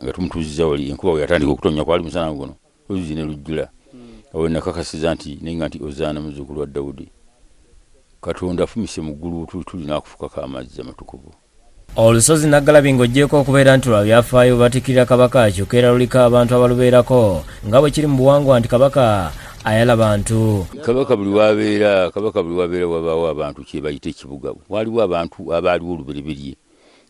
nga tumutuuziza wali enkuba yatandika okutonnya kwali musana guno oluzi ne lujjula awo nakakasiza nti nenga nti ozaana muzzukulu wa Dawudi Katonda afumise mu ggulu tuli n'akufukako amazzi amatukuvu. Olusozi Naggalabi ng'oggyeko okubeera nti lwa byafaayo batikirira kabaka kyokka era luliko abantu abalubeerako nga bwe kiri mu buwangwa nti kabaka ayala bantu. Kabaka buli wabeera wabaawo abantu kye bayita ekibuga. Waliwo abantu abaaliwo olubereberye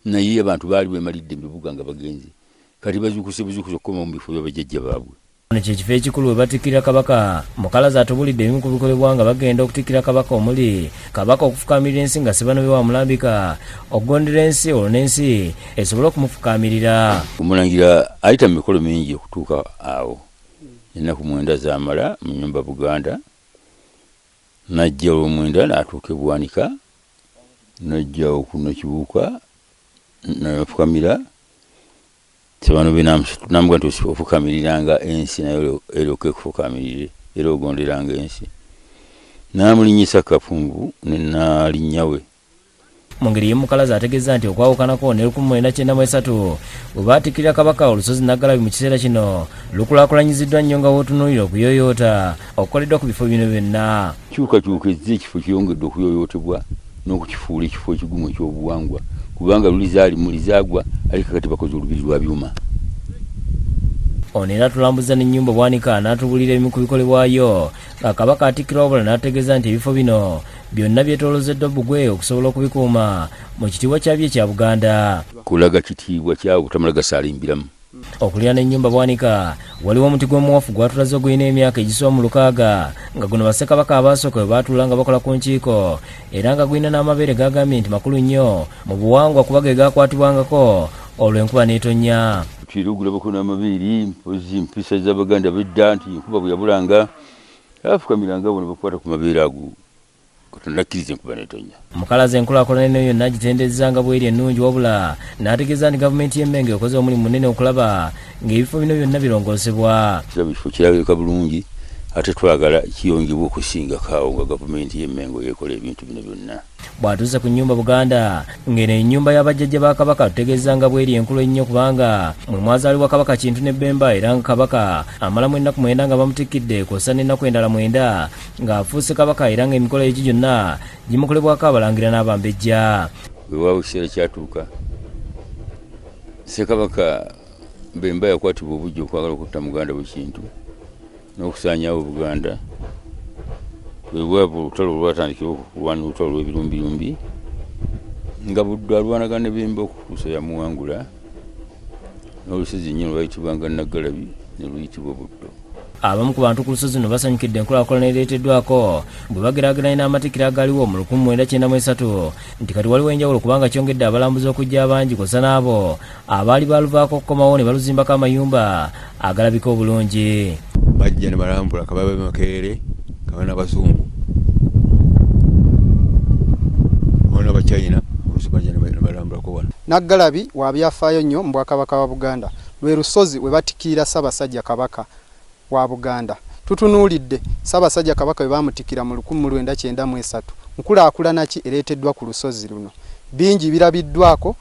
naye abantu baali beemalidde mu bibuga nga bagenzi kati bazuukuse okukoma mu bifo by'abajjajja baabwe. Kye kifo ekikulu we batikirira kabaka mukalazi atubulidde ebimu ku bikolebwa nga bagenda okutikirira kabaka omuli kabaka okufukamirira ensi nga Sibanobe wa Mulambika okugondera ensi olwo n'ensi esobole okumufukaamirira. Omulangira ayita mu mikolo mingi okutuuka awo ennaku 9 zaamala mu nnyumba Buganda najja olw'omwenda n'atuuka e Bwanika najja okuno Kibuuka n'afukamira Sibanobe namugamba nti ofukamiriranga ensi nayo eryoke ekufukamirire era ogonderanga ensi n'amulinnyisa Kafungu n'alinnya we. Mu ngeri y'emukalazi ategeeza nti okwawukanako ne 1993 bwe baatikirira kabaka olusozi Naggalabi mu kiseera kino lukulaakulanyiziddwa nnyo nga bw'otunuulira okuyooyoota okukoleddwa ku bifo bino byonna. Kyukakyuka ezza ekifo kyeyongedde okuyooyootebwa n'okukifuula ekifo ekigumu ekyobuwangwa kubanga luli zaali muli zaagwa ariko kati bakoze olubiri lwa byuma. Ono era tulambuza n'ennyumba Bwanika n'atubulira ebimu ku bikolebwayo nga kabaka atikkirwa wabula n'ategeeza nti ebifo bino byonna byetoolozeddwa Bbugwe okusobola okubikuuma mu kitiibwa kyabyo ekya Buganda. Kulaga kitiibwa kyawe Tamala Gasaalimbiramu. Okulira n'ennyumba Bwanika waliwo omuti gw'omuwafu gwatulaze ogulina emyaka egisoba mu 6 nga guno bassekabaka abaasooka bwe baatuula nga bakola ku nkiiko era nga gulina n'amabeere gagambye nti makulu nnyo mu buwangwa kuba ge gaakwatibwangako olwo enkuba n'etonnya. Ogulabako n'amabeere mpozi mpisa z'Abaganda bedda nti enkuba bwe yabulanga afukamiranga bona bakwata ku mabeere ago nakkiriza enkuba n'etonnya. Mukalazi enkulaakulana eno yonna agitendezza nga bw'eri ennungi wabula n'ategeeza nti gavumenti y'Emmenge ekoze omulimu munene okulaba ng'ebifo bino byonna birongoosebwa. Kiraba ekifo kirabika bulungi ate twagala kiyongebwa okusingako awo nga gavumenti y'Emmengo yekola ebintu bino byonna. Bw'atuuse ku nnyumba Buganda ng'eno ennyumba y'abajjajja ba kabaka tutegeeza nga bw'eri enkulu ennyo kubanga mwe mwazaalibwa kabaka Kintu ne Bemba era nga kabaka amalamu ennaku 9 nga bamutikkidde kw'ossa n'ennaku endala 9 ng'afuuse kabaka era ng'emikolo egyo gyonna gimukolebwako abalangira n'abambejja. Weewaawo ekiseera kyatuuka Ssekabaka Bemba yakwatibwa obujja okwagala okutta Muganda bwe Kintu n'okusaanyaawo Buganda. Bwebwava olutalo olwatandikira okulwana olutalo lw'ebirumbilumbi nga Buddo alwanagana ne Bemba okutuusa yamuwangula n'olusozi nnyini lwayitibwanga Naggalabi ne luyitibwa Buddo. Abamu ku bantu ku lusozi luno basanyukidde enkulaakulana ereeteddwako bwe bageraageranya n'amatikkira agaliwo mu 1993 nti kati waliwo enjawulo kubanga kyongedde abalambuzi okujja abangi kw'ossa n'abo abaali baluvaako okukomawo ne baluzimbako amayumba agalabika obulungi. Bajja ne balambula Kababe Makerere kabana abazungu bona abachina bajja ne balambulako wano. Naggalabi wa byafaayo nnyo mu Bwakabaka wa Buganda lwe lusozi we batikirira Ssaabasajja Kabaka wa Buganda. Tutunuulidde Ssaabasajja Kabaka we bamutikira mu 1993 nkulaakulana ki ereeteddwa ku lusozi luno. Bingi birabiddwako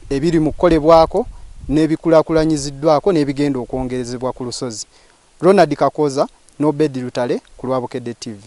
ebiri mu kukolebwako n'ebikulaakulanyiziddwako n'ebigenda okwongerezebwa ku lusozi. Ronald Kakoza, Nobedi Lutale ku Lwabukedde TV.